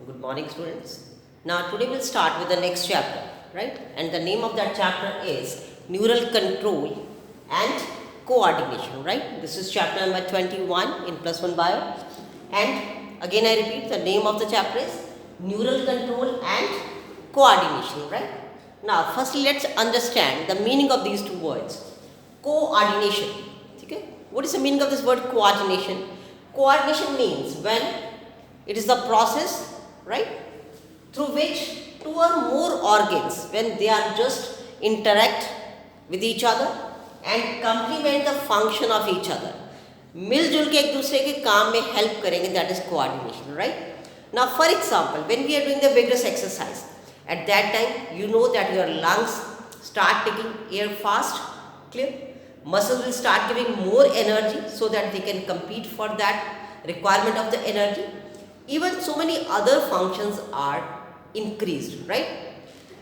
Good morning, students. Now, today we'll start with the next chapter, right? And the name of that chapter is Neural Control and Coordination, right? This is chapter number 21 in plus 1 bio. And again, I repeat, the name of the chapter is Neural Control and Coordination, right? Now, firstly, let's understand the meaning of these two words. Coordination. Okay? What is the meaning of this word coordination? Coordination means when it is the process, right, through which two or more organs, when they are just interact with each other and complement the function of each other, मिलजुल के एक दूसरे के काम में help करेंगे, that is coordination, right? Now, for example, when we are doing the vigorous exercise, at that time you know that your lungs start taking air fast, clear? Muscles will start giving more energy so that they can compete for that requirement of the energy. Even so many other functions are increased, right?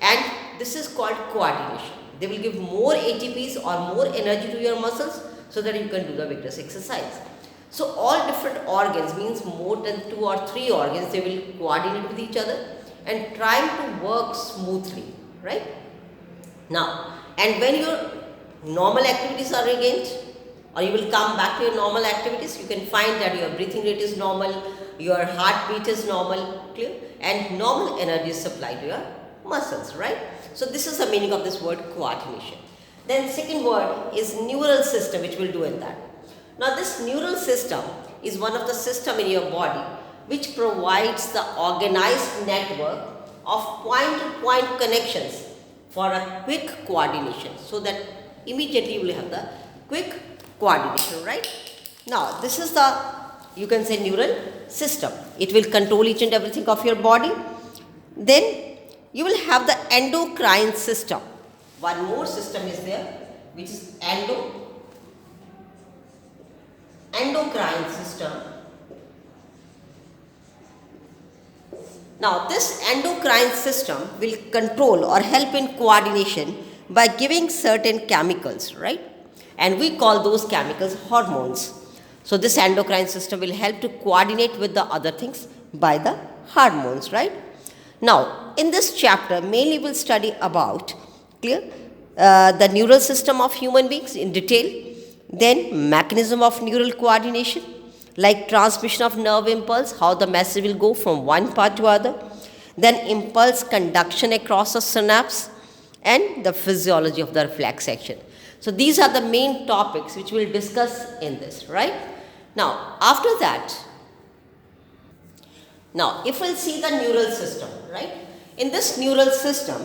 And this is called coordination. They will give more ATPs or more energy to your muscles so that you can do the vigorous exercise. So all different organs, means more than 2 or 3 organs, they will coordinate with each other and try to work smoothly, right? Now, and when your normal activities are regained, or you will come back to your normal activities, you can find that your breathing rate is normal, your heartbeat is normal, clear, and normal energy is supplied to your muscles, right? So this is the meaning of this word coordination. Then second word is neural system, which we'll do in that. Now this neural system is one of the system in your body which provides the organized network of point-to-point connections for a quick coordination, so that immediately you will have the quick coordination, right? Now this is the, you can say, neural system. It will control each and everything of your body. Then you will have the endocrine system. One more system is there, which is endocrine system. Now this endocrine system will control or help in coordination by giving certain chemicals, right? And we call those chemicals hormones. So this endocrine system will help to coordinate with the other things by the hormones, right? Now, in this chapter, mainly we'll study about, clear, the neural system of human beings in detail, then mechanism of neural coordination, like transmission of nerve impulse, how the message will go from one part to other, then impulse conduction across the synapse, and the physiology of the reflex action. So these are the main topics which we'll discuss in this, right? Now, after that, now if we'll see the neural system, right? In this neural system,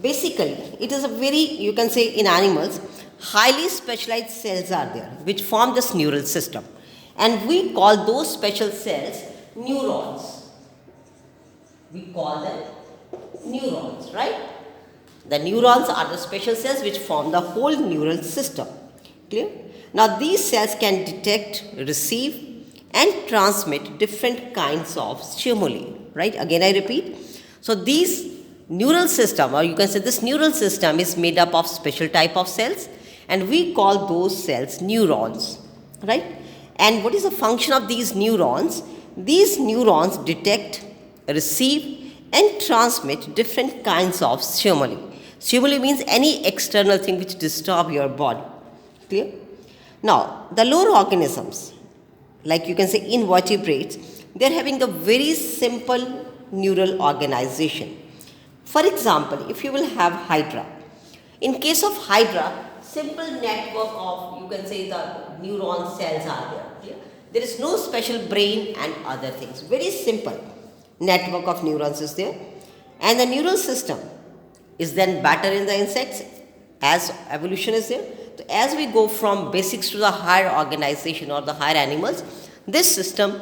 basically it is a very, you can say, in animals, highly specialized cells are there which form this neural system. And we call those special cells neurons. We call them neurons, right? The neurons are the special cells which form the whole neural system. Clear? Now these cells can detect, receive and transmit different kinds of stimuli. Right? Again I repeat. So these neural system, or you can say this neural system, is made up of special type of cells, and we call those cells neurons. Right? And what is the function of these neurons? These neurons detect, receive and transmit different kinds of stimuli. Stimuli means any external thing which disturb your body. Clear? Now, the lower organisms, like you can say invertebrates, they are having a very simple neural organization. For example, if you will have Hydra. In case of Hydra, simple network of, you can say, the neuron cells are there. Clear? There is no special brain and other things. Very simple network of neurons is there. And the neural system is then better in the insects as evolution is there. So as we go from basics to the higher organization or the higher animals, this system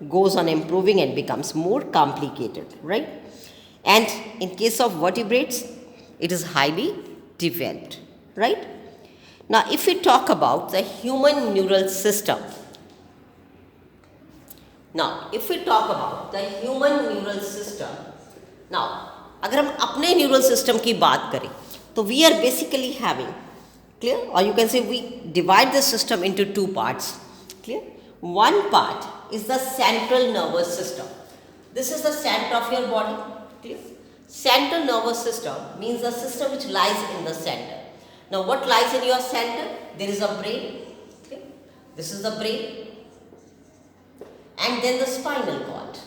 goes on improving and becomes more complicated, right? And in case of vertebrates, it is highly developed, right? Now, if we talk about the human neural system, now अगर हम अपने neural system की बात करें तो we are basically having, clear, और you can say we divide the system into 2 parts, clear. One part is the central nervous system. This is the center of your body. Clear? Central nervous system means the system which lies in the center. Now what lies in your center? There is a brain. Okay? This is the brain. And then the spinal cord.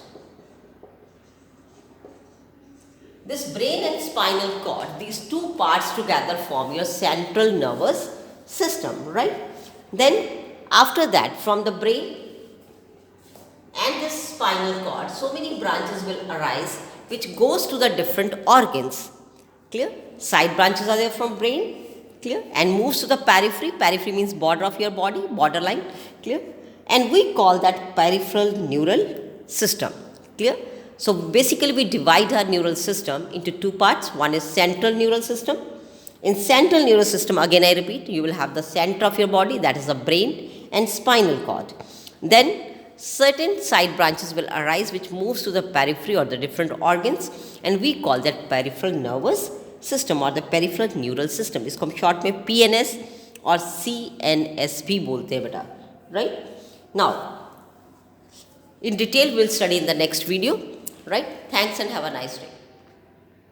This brain and spinal cord, these two parts together form your central nervous system, right? Then after that, from the brain and this spinal cord, so many branches will arise which goes to the different organs. Clear? Side branches are there from brain. Clear? And moves to the periphery. Periphery means border of your body, borderline. Clear? And we call that peripheral neural system. Clear? So basically we divide our neural system into two parts. One is central neural system. In central neural system, again I repeat, you will have the center of your body, that is the brain and spinal cord. Then certain side branches will arise which moves to the periphery or the different organs, and we call that peripheral nervous system or the peripheral neural system. इसको हम short में PNS और CNS भी बोलते हैं बेटा, right? Now, in detail we'll study in the next video, right? Thanks and have a nice day.